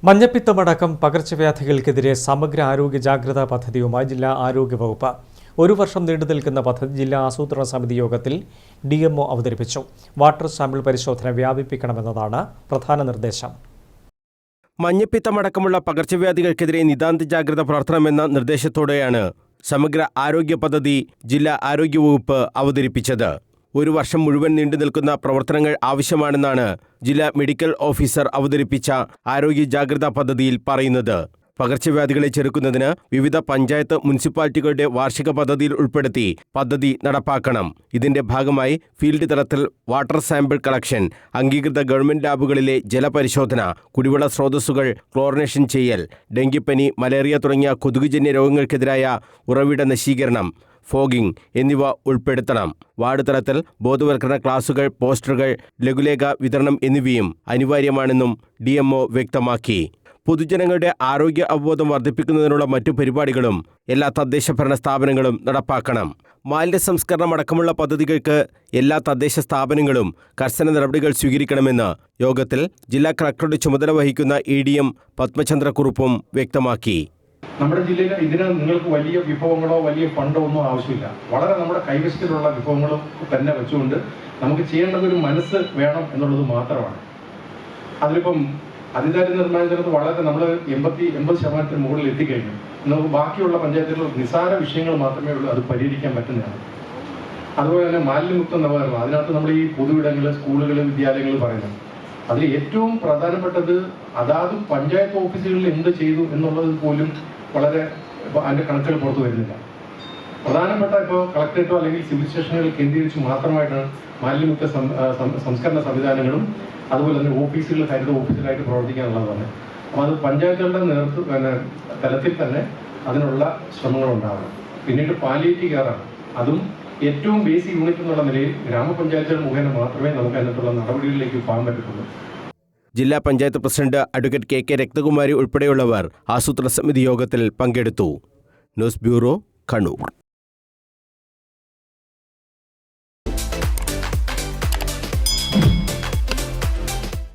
മഞ്ഞപ്പിത്തമടക്കം പകർച്ചവ്യാധികൾക്കെതിരെ സമഗ്ര ആരോഗ്യ ജാഗ്രതാ പദ്ധതിയുമായി ജില്ലാ ആരോഗ്യ വകുപ്പ് ഒരു വർഷം നീണ്ടുനിൽക്കുന്ന പദ്ധതി ജില്ലാ ആസൂത്രണ സമിതി യോഗത്തിൽ DMO അവതരിപ്പിച്ചു. വാട്ടർ സാമ്പിൾ പരിശോധന വ്യാപിപ്പിക്കണമെന്നതാണ് പ്രധാന നിർദ്ദേശം. മഞ്ഞപ്പിത്തമടക്കമുള്ള പകർച്ചവ്യാധികൾക്കെതിരെ നിതാന്ത ജാഗ്രത പുലർത്തണമെന്ന നിർദ്ദേശത്തോടെയാണ് സമഗ്ര ആരോഗ്യ പദ്ധതി ജില്ലാ ആരോഗ്യ വകുപ്പ് അവതരിപ്പിച്ചത്. ഒരു വർഷം മുഴുവൻ നീണ്ടുനിൽക്കുന്ന പ്രവർത്തനങ്ങൾ ആവശ്യമാണെന്നാണ് ജില്ലാ മെഡിക്കൽ ഓഫീസർ അവതരിപ്പിച്ച ആരോഗ്യ ജാഗ്രതാ പദ്ധതിയിൽ പറയുന്നത്. പകർച്ചവ്യാധികളെ ചെറുക്കുന്നതിന് വിവിധ പഞ്ചായത്ത് മുനിസിപ്പാലിറ്റികളുടെ വാർഷിക പദ്ധതിയിൽ ഉൾപ്പെടുത്തി പദ്ധതി നടപ്പാക്കണം. ഇതിന്റെ ഭാഗമായി ഫീൽഡ് തലത്തിൽ വാട്ടർ സാമ്പിൾ കളക്ഷൻ, അംഗീകൃത ഗവൺമെന്റ് ലാബുകളിലെ ജലപരിശോധന, കുടിവെള്ള സ്രോതസ്സുകൾ ക്ലോറിനേഷൻ ചെയ്യൽ, ഡെങ്കിപ്പനി, മലേറിയ തുടങ്ങിയ കൊതുകുജന്യ രോഗങ്ങൾക്കെതിരായ ഉറവിട നശീകരണം, ഫോഗിംഗ് എന്നിവ ഉൾപ്പെടുത്തണം. വാർഡ് തലത്തിൽ ബോധവൽക്കരണ ക്ലാസുകൾ, പോസ്റ്ററുകൾ, ലഘുലേഖ വിതരണം എന്നിവയും അനിവാര്യമാണെന്നും DMO വ്യക്തമാക്കി. പൊതുജനങ്ങളുടെ ആരോഗ്യ അവബോധം വർദ്ധിപ്പിക്കുന്നതിനുള്ള മറ്റു പരിപാടികളും എല്ലാ തദ്ദേശ ഭരണ സ്ഥാപനങ്ങളും നടപ്പാക്കണം. മാലിന്യ സംസ്കരണം അടക്കമുള്ള പദ്ധതികൾക്ക് എല്ലാ തദ്ദേശ സ്ഥാപനങ്ങളും കർശന നടപടികൾ സ്വീകരിക്കണമെന്ന് യോഗത്തിൽ ജില്ലാ കളക്ടറുടെ ചുമതല വഹിക്കുന്ന EDM പത്മചന്ദ്രക്കുറുപ്പും വ്യക്തമാക്കി. നമ്മുടെ ജില്ലയിൽ ഇതിന് നിങ്ങൾക്ക് വലിയ വിഭവങ്ങളോ വലിയ ഫണ്ടോ ഒന്നും ആവശ്യമില്ല. വളരെ നമ്മുടെ കൈവശത്തിലുള്ള വിഭവങ്ങളും തന്നെ വെച്ചുകൊണ്ട് നമുക്ക് ചെയ്യേണ്ടത് ഒരു മനസ്സ് വേണം എന്നുള്ളത് മാത്രമാണ്. അതിലിപ്പം അതിദാരിദ്ര്യ നിർമ്മാർജ്ജനത്തിൽ വളരെ നമ്മൾ 80% മുകളിൽ എത്തിക്കഴിഞ്ഞു. നമുക്ക് ബാക്കിയുള്ള പഞ്ചായത്തുകൾ നിസ്സാര വിഷയങ്ങൾ മാത്രമേ ഉള്ളൂ അത് പരിഹരിക്കാൻ പറ്റുന്നതാണ്. അതുപോലെ തന്നെ മാലിന്യമുക്ത നവകരണം, അതിനകത്ത് നമ്മൾ ഈ പൊതുവിടങ്ങൾ, സ്കൂളുകൾ, വിദ്യാലയങ്ങൾ പറയുന്നത് അതിൽ ഏറ്റവും പ്രധാനപ്പെട്ടത് അതാത് പഞ്ചായത്ത് ഓഫീസുകളിൽ എന്ത് ചെയ്തു എന്നുള്ളത് പോലും വളരെ അതിൻ്റെ കണക്കുകൾ പുറത്തു വരുന്നില്ല. പ്രധാനപ്പെട്ട ഇപ്പോൾ കളക്ടറേറ്റോ അല്ലെങ്കിൽ സിവിൽ സ്റ്റേഷനുകൾ കേന്ദ്രീകരിച്ച് മാത്രമായിട്ടാണ് മാലിന്യമുക്ത സംസ്കരണ സംവിധാനങ്ങളും അതുപോലെ തന്നെ ഓഫീസുകൾ ഹരിത ഓഫീസിലായിട്ട് പ്രവർത്തിക്കാനുള്ളതാണ്. അപ്പോൾ അത് പഞ്ചായത്തുകളുടെ തലത്തിൽ തന്നെ അതിനുള്ള ശ്രമങ്ങൾ ഉണ്ടാവണം. പിന്നീട് പാലിയേറ്റീവ് കെയറാണ്. അതും ഏറ്റവും ബേസിക് യൂണിറ്റ് എന്നുള്ള നിലയിൽ ഗ്രാമപഞ്ചായത്തുകൾ മുഖേന മാത്രമേ നമുക്ക് അതിനകത്തുള്ള നടപടികളിലേക്ക് പോകാൻ പറ്റത്തുള്ളൂ. ജില്ലാ പഞ്ചായത്ത് പ്രസിഡന്റ് അഡ്വക്കേറ്റ് KK രക്തകുമാരി ഉൾപ്പെടെയുള്ളവർ ആസൂത്രണ സമിതി യോഗത്തിൽ പങ്കെടുത്തു. News bureau, Kannur.